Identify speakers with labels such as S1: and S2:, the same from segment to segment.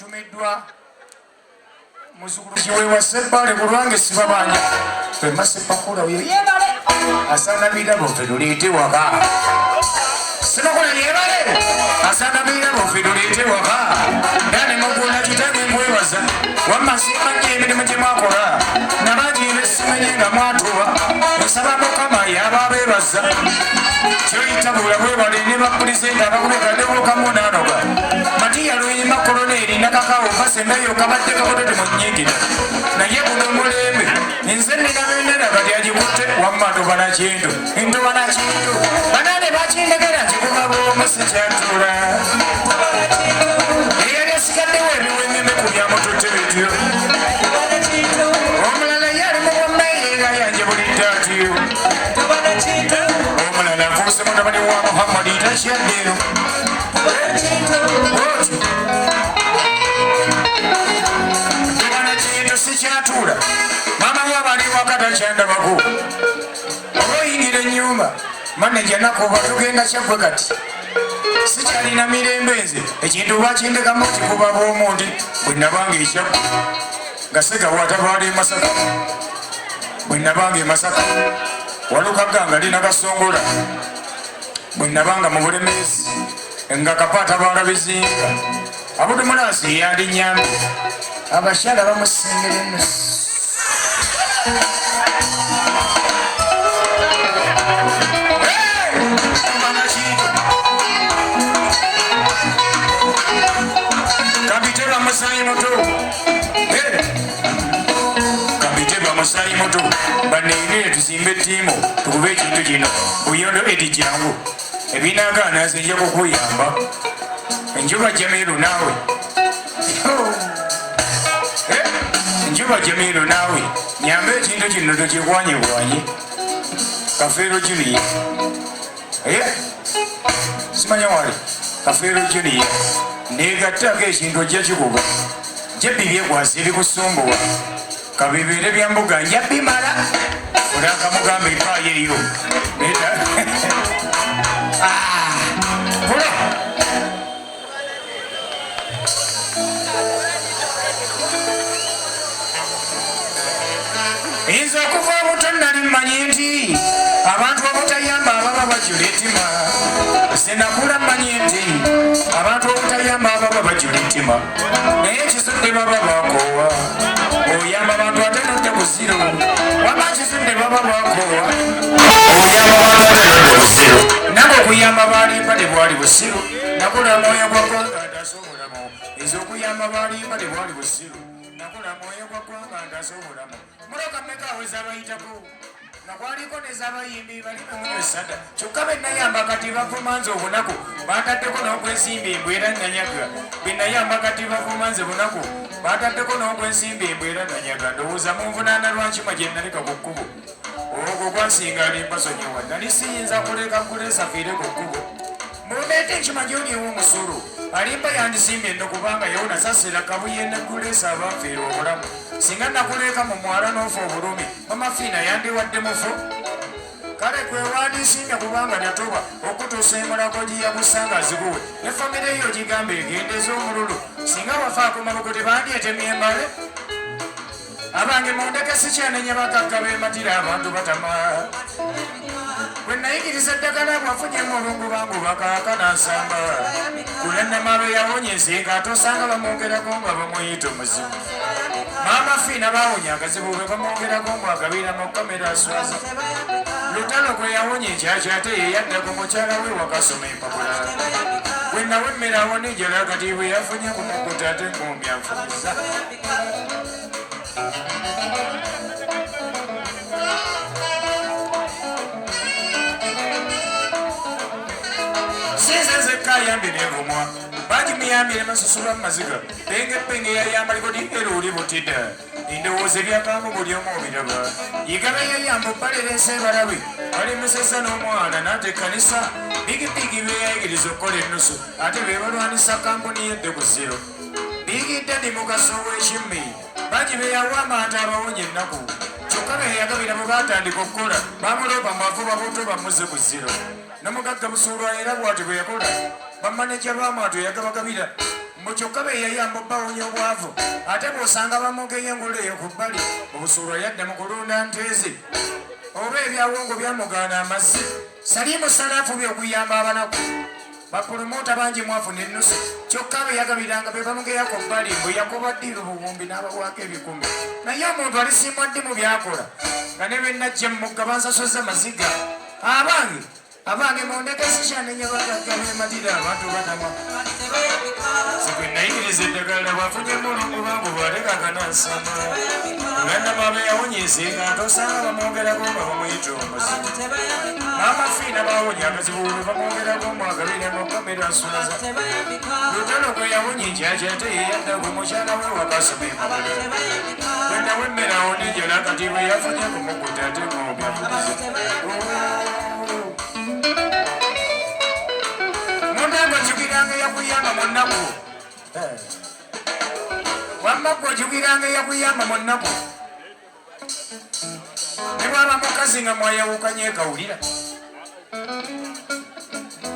S1: ntumiddwa muzukulu kiwewa sebbale kulwange sibabanja twemba seppakula oyo yebale asana birabo ffe tuleete waka sebakula yebale asana birabo ffe tuleete waka dane mugula kitange mwebaza wamma simanye emirimu gye mwakola nabangi besimenye nga mwatuba nsaba mukama yaba beebaza kyoyitabula bwebale ne bapulizenta abakubekaddebuukamu naanoga matiya luyima koloneri nakakawo kasembeyo kabadde kakotete mu nnyingiro naye guno mulembe nze ninabendera kati agikutte wamma ntobana kintu ntobana kintu banane bakindegera kikuba bwomu sikyatula eyali asigaddewo ebiwengeme ku byamututte bityo omulala yali mubombeera yanje buli ttaatiyo omulala nfuuse mutabani wa muhammadi takyaddeyo sikyatula mama wabali wakatakyandabako oba oyingira ennyumba maneja nakuba tugenda kyagwe kati sikyalina mirembe nze ekintu bakindekamu kikuba bwomundi bwe nabanga ekyagwe nga segawatabaala emasaka bwe nabanga emasaka walukaganga lina kasongola bwe nabanga mu bulemezi nga kapaata baala bizinga abudumulasi yandinyambe abakyala bamusengera ennusu kabite bamusayi muto kabite bamusayi muto baneinire tuzimbe ettiimu tukube ekintu kino buyondo edi jangu ebinagaana nze nja kukuyamba enjuba jamiru naawe njuba jamiru naawe nyambe ekintu kino tokikwanyebwanye kafeero juniya simanya wali kafeero juniya negattako ekintu ojja kikuba jebibyekwasa ebikusumbuwa kabibeere byambuga nja bimala olakamugamba etwayo eyo eyinza okuva obuto nali mmanyi nti abantu obutayamba ababa bajula etima senakula mmanyi nti abantu obutayamba ababa bajula etima naye ekisudde baba bakoowa oyamba abantu ate nodde ku ziro waba kisudde baba bakoowa oyamba abantu ate nodde ku ziro nabo okuyamba balimba tebwali busiru nakula mwoyo gwa ggwanga ndasobolamu ez'okuyamba balimba tebwali busiru nakula mwoyo gwa ggwanga ndasobolamu muloka mmeka aweza abayitako nakwaliko nezabayimbi balimumunywesada kyokka benayamba kati bavumanze obunaku bataddeko n'okwensimba embwera nanyaga benayamba kati bavumanze bunaku bataddeko n'okwensimba embwera nanyaga ndowooza munvunaana lwankima gye naleka ku kkubo ogwo gwansinga alimpasonyiwa nali siyinza kuleka kuleesafiire ku kkubo muleete enkima gyoliwo omusulu alimba yandisimbye enno kubanga yewona sasira kabuye nekulesa abanfiira obulamu singa nakuleeka mu mwala n'ofa obulumi mamafiina yandiwadde mufu kale kwewandisimbye kubanga natuba okutuusa emulako giyabusanga ziguwe ne famire yo gigamba egendeza omululu singa wafaako mabugo tebandyetemye embale abange mundeke sikyanenye bakakka bematira abantu batama bwe nayigiriza eddagala bwafunyemu olungubangu bakaaka nansamba kulenamalo yawonyeze ngaatosanga bamwongerako nga bamuyita omuzimu maama fiina bawonya akazibu bwe bamwongerako ngwagabira mu kamera aswaza lutalo gwe yawonya ekyaki ate yeyaddako mukyala we wakasoma empapula bwe nawemmera awona enjala kati bwe yafunye ku mukuta ate ngombi anfumiza kayambe nevumwa bagimuyambire masusula mumaziga pengepenge yayamba likodi eruli butida endowooza ebyakamu buli omu obiraba yigaba yayamba obbalereesa ebalabe balimusesa n'omwana nate kanisa bigibigi beyayigiriza okukola ennusu ate bebalwanisa kampuni yedde ku ziro bigidde mugaso w'ekimmi bagi beyawa amanta abawonye ennaku kyokka beyagabira bwe batandika okukola bamuloba mwavuba buto bamuze ku ziro nomugagga busuulwa era bwati bwe yakola bamaneja b'amaato yagabagabira mukyokka be yayamba bawonya obwavu ate bw'osanga bamugeye engulu eyo ku bbali obusuulwa yadda mu kulunda nteeze oba ebyawongo byamugaana amazzi salimu salaafu by'okuyamba abanaku bapulumuuta bangi mwafuna ennusu kyokka be yagabiranga be bamugeya ku bbali bwe yakuba ddiiro buwumbi n'abawako ebikumi naye omuntu alisiimwa ddi mu byakola nga ne bennajja mumugga bansasoza maziga abange mundeke sikyanenye bagaggabematira abantu batamwa sikwe nayigiriza eddagala bwafunye mulungu bangu bwalekakanasama olwannama beyawonyeesenga ntosanga bamwogerako nga bamuyita omuzibu n'amafiina bawonya akazibu lwe bamwogerako mwagabire nokamera nsulaza lutalo gwe yawonya enkyakya ate yeyadda gwe mukyala we wakasoma emabala wendawo emmere awo nenjala kati bwe yafunye kumukuta ate ngobyafuliza mundango jukiranga yakuyamba munaku wamma jukiranga yakuyamba munaku ne bwaba mukazi nga mwayawukanye kawulira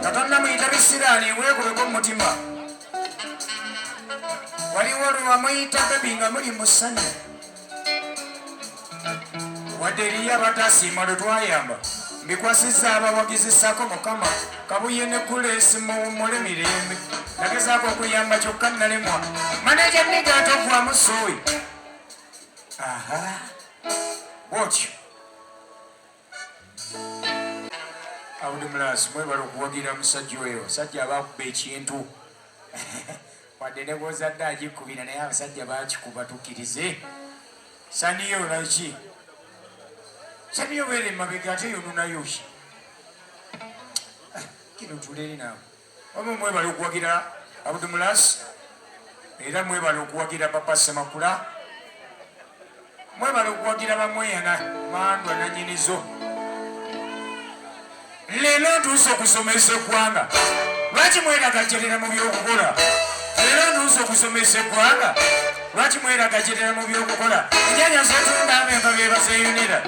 S1: katonda muyita bisiraani weekubeko mumutima waliwo lwamuyita bebi nga muli musana wadde eriyo abatasiima lwe twayamba mbikwasizza abawagizisako mukama kabuye ne kuleesi muwummule mirembe nagezaako okuyamba kyokka nalemwa maneja nigata ogwamu suuyi bwotyo abudumulaasi mwebala okuwagira musajja oyo abasajja abakuba ekintu wadde ne bwozadde agikubira naye abasajja bakikuba tukkirize saniyo naki saniyo beere mabega ate yonunayoki kino tuleeri naawe oba mwebala okuwagira abudumulaasi era mwebala okuwagira papa semakula mwebala okuwagira bamweyana mandwa nanyinizo leero ntuuse okusomesa eggwanga lwaki mweragajerera mu byokukola leero ntuuse okusomesa eggwanga lwaki mweragajerera mu byokukola enjanja zetunda amenva byebazeeyunira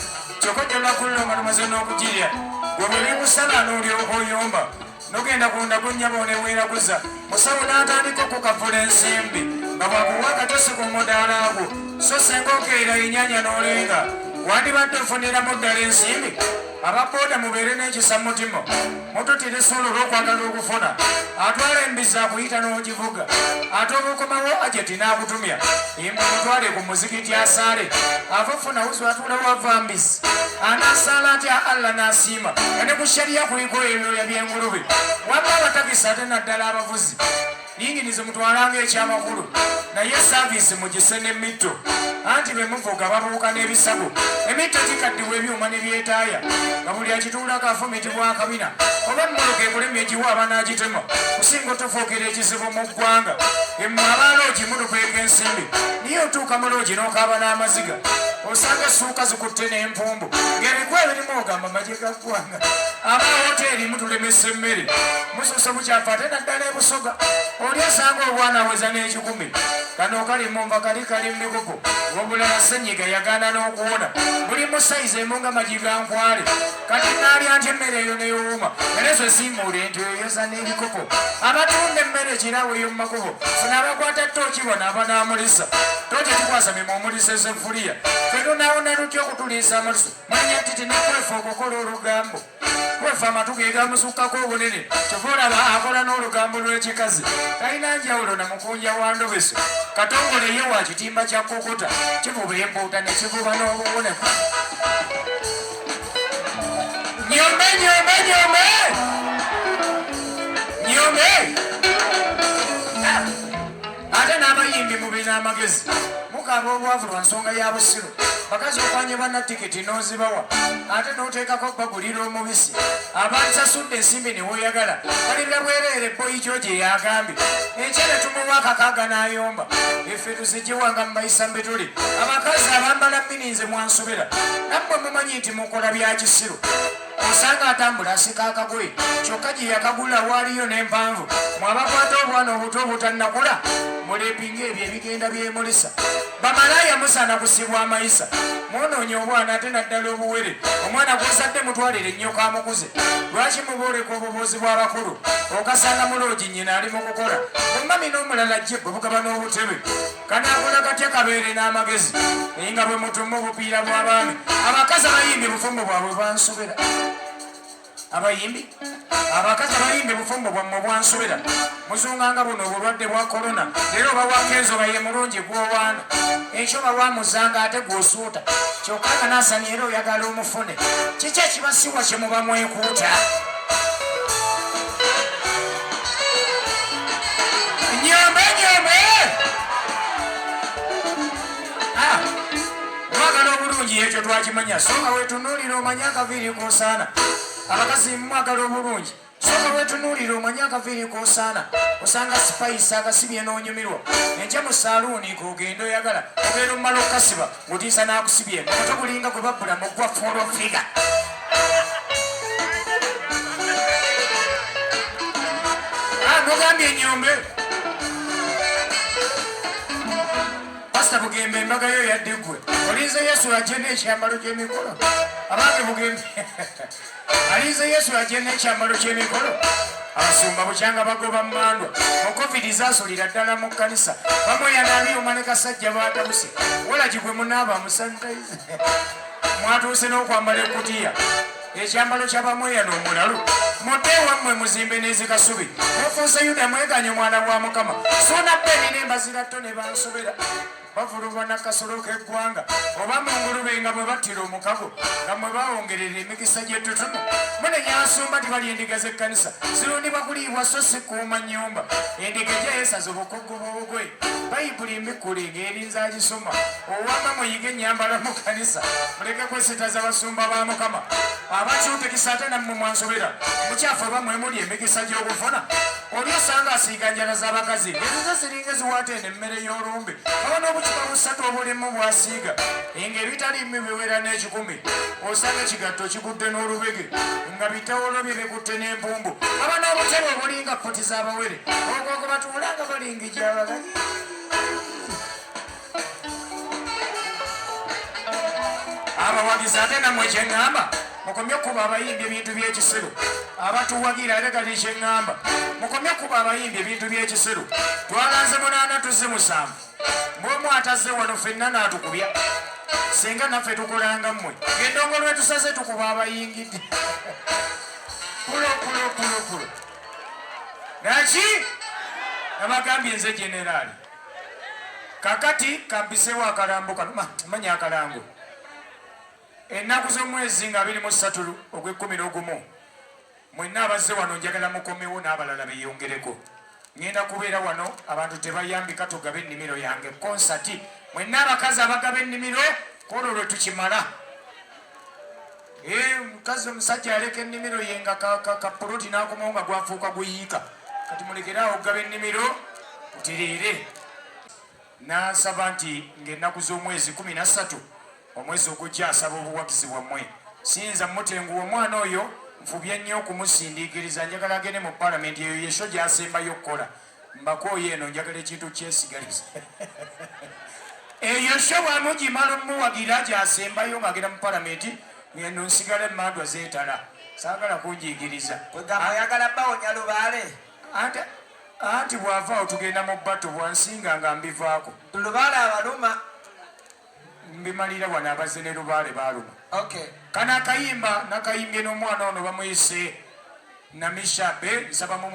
S1: kyokojjala kulonga tumaze n'okugirya gwe bwe bikusala n'olyoka oyomba nogenda kunda kunnyaba oneweeraguza musawo n'atandika okukavula ensimbi nga bwakuwa akatosi ku mudaala gwo so senga okeera ennyanya n'olenga wandibadde ofuniramu ddala ensimbi ababooda mubeere n'ekisa mutima mututire solo olw'okwagala okufuna atwala embizi akuyita n'ogivuga ate obukomawo ajeti n'akutumya imba mutwale ku muzikiti asaale ava ofuna wuzi atuulawo ava mbizi anaasaala atya allah n'asiima nga ne ku shariya kuliko ebyoya by'engulube waba abatakisa ate naddala abavuzi yinginize mutwalanga ekyamakulu naye saaviisi mugise n'emmitto anti be muvuga babuuka n'ebisago emmitto gikaddiwa ebyuma ne byetaaya nga buli akituulako afumitibwa akabina oba emmoloka ekulemya egiwa abanagitema kusinga otofuukira ekizibu mu ggwanga emmwe abaloogi mutupeeka ensimbi niye otuuka mu loogi n'okaaba n'amaziga osanga essuuka zikutte n'empumbu ng'ebigwa ebirimu ogamba magye ga ggwanga aba hoteeri mutulemesa emmere musose bukyafa ate naddala ebusoga oli osanga obwana aweza n'ekikumi kano kali mumba kali kali migugu obulala senyiga yagaana n'okuwona buli musayizi emu nga magi ga nkwale kati naalya nti emmere eyo neyooma era ezo esiimuule enti oyoza n'ebikopo abatunda emmere kiraawe eyo mu makubo funa abakwata tooki bona abanaamulisa tooki tukwasa mima omulisa esefuliya fetunaawona lutya okutuliisa amalusu manya nti tinekwefa okukola olugambo kwefa amatu ge gamusukkako obunene kyova olaba akola n'olugambo lw'ekikazi talina njawulo na mukunja wa ndobeso katongole ye wa kitimba kya kokota kivuba empuuta ne kivuba n'obuwuneku nyome nyome nyome nyome ate n'abayimbi mubina amagezi mukaaba obwavu lwa nsonga ya busiro bakazi okwanye banna tiketi n'ozibawa ate n'oteekako bagulira omubisi abansasudde ensimbi neweeyagala kalibya bwereere boyi kyo gye yagambye enkyere tumuwa akakaaga n'ayomba effe tuzigiwanga mu mayisa mbe tuli abakazi abambala mininze mwansobera nammwe mumanyi nti mukola bya kisiru osanga atambula asika akagoye kyokka gye yakagula waaliyo n'empanvu mwabakwata obwana obuto obutannakula mulepinga ebyo ebigenda byemulisa bamalaya musana kusibwa amayisa mwonoonye obwana ate naddala obuwere omwana gwozadde mutwalire ennyoka amukuze lwaki mubooleka obubuuzi bw'abakulu okasanga muloogi nnyina ali mu kukola omwami n'omulala jje bwe bugaba n'obutebe kanaakola katya kabeere n'amagezi naye nga bwe mutuma obupiira bw'abaami abakazi abayimbi bufumbo bwabwe bwansobera abayimbi abakazi abayimbi bufumbo bwammwe bwansobera muzunganga buno obulwadde bwa korona leero bawako enzoba ye mulungi gw'owaana ekyo balwamuzanga ate gw'osuuta kyokka kanaasani era oyagala omufune kiki ekibasiwa kye muba mwekuuta nyombe mwagala obulungi ekyo twakimanya songa wetunuulira omanye akaviiri kosaana abakazi mwagala obulungi soka wetunuulira omanye akaviiri kosaana osanga sipayisi akasibye n'onyumirwa enkya mu saaluuni kogenda oyagala obeera omumala okukasiba ng'otiisa n'akusibye oto bulinga gwe babbula mu gwa fundo figa nogambye enyombe pasita bugembe embaga yo yadde ggwe olinze yesu ajje n'ekyambalo ky'emikolo abange bugembe alinze yesu ajje n'ekyambalo ky'emikolo abasumba bukyanga bagoba mmandwa mu covid zasulira ddala mu kkanisa bamweyanaaliyuma ne kasajja baatabuse walagi gwe munaaba musanitaize mwatuuse n'okwambala ekkutiya ekyambalo kyabamweyano omulalu mudde wammwe muzimbe n'ezikasubi mufuuse yuda mweganye omwana bwa mukama sonabba ebinemba ziratto ne bansobera bavuluba nakasolo k'eggwanga oba mungulube nga bwe battira omukago nga mwe bawongerera emikisa gy'ettutumu munenyansumba tibali endiga z'ekkanisa zirundibwa kuliibwa so si kuuma nnyumba endiga gyayesaza obukoggo bw'obugwe bayibuli emikkule ng'erinza agisoma owamba muyige ennyambala mu kanisa muleke kwesitaza basumba ba mukama abakyutikisa ate nammwe mwansobera mukyafu oba mwe muli emikisa gy'okufuna oli osanga asiiga njala z'abakazi ezizo ziringa eziwaata eno emmere y'olumbe aba n'obucupa busatu obulimu bwasiiga ng'ebitali biwera n'ekikumi osanga ekigatto kigudde n'olubege nga bitawolo bye bikutte n'empumbu aba n'obutebe obulinga ppoti z'abawere ogwoko batuulanga balinga gy'abaganyi abawagizi ate nammwe kyeŋŋamba mukomye okuba abayimbi ebintu by'ekisiru abatuwagira ate kati kyeŋŋamba mukomye okuba abayimbi ebintu by'ekisiru twalanze 8 tuzze 7 mbwomu atazze wano ffenna n'atukubya singa naffe tukolanga mmwe endongo lwetusaze tukuba abayingidde pulo naki nabagambye nze generaali kakati kampiseewo akalambo kano manya akalango ennaku z'omwezi nga 23 ogw'11 mwenna abazze wano njagala mukomewo n'abalala beeyongereko ngenda kubeera wano abantu tebayambika tugaba ennimiro yange konsati mwenna abakazi abagaba ennimiro kono lwe tukimala mukazi omusajja aleka ennimiro ye nga kapuloti n'akomawo nga gwafuuka guyiika kati mulekerawo okugaba ennimiro mutereere n'asaba nti ng'ennaku z'omwezi 13 omwezi ogujja asaba obuwagizi bwammwe siyinza mutenguwa omwana oyo nfubye nnyo okumusindiikiriza njagala agende mu palamenti eyo yesho gy'asembayo okukola mbakooyo eno njagala ekintu kyesigaliza eyo sho bwamugimala omuwagira gy'asembayo ng'agenda mu palamenti ngendo nsigala emmandwa zeetala saagala kunjigiriza
S2: oyagala bawonya lubaale
S1: anti bw'avaawo tugenda mu bbato bwansinga nga mbivaako
S2: lubaale abaluma
S1: mbimalira wano abazze ne lubaale baaluma
S2: okay
S1: kana akayimba nakayimbye n'omwana ono bamuyise namishabe nsaba mu